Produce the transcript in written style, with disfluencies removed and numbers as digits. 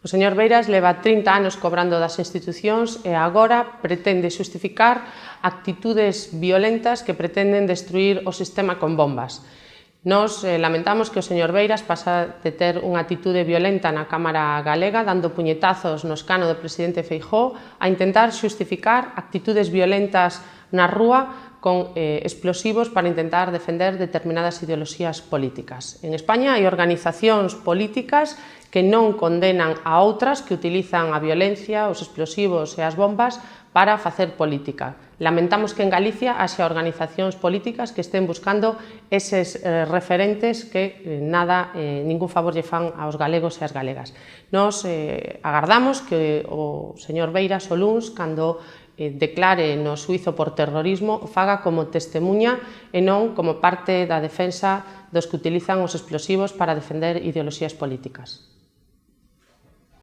O señor Beiras leva 30 anos cobrando das institucións e agora pretende xustificar actitudes violentas que pretenden destruir o sistema con bombas. Nos lamentamos que o señor Beiras pasa de ter unha actitude violenta na Cámara Galega, dando puñetazos no escano do presidente Feijóo, a intentar xustificar actitudes violentas na rúa con explosivos para intentar defender determinadas ideoloxías políticas. En España hai organizacións políticas que non condenan a outras que utilizan a violencia, os explosivos e as bombas para facer política. Lamentamos que en Galicia haxa organizacións políticas que estén buscando eses referentes que ningún favor lle fan aos galegos e ás galegas. Nos agardamos que o señor Beiras o luns, cando declare no xuízo por terrorismo, faga como testemuña e non como parte da defensa dos que utilizan os explosivos para defender ideoloxías políticas.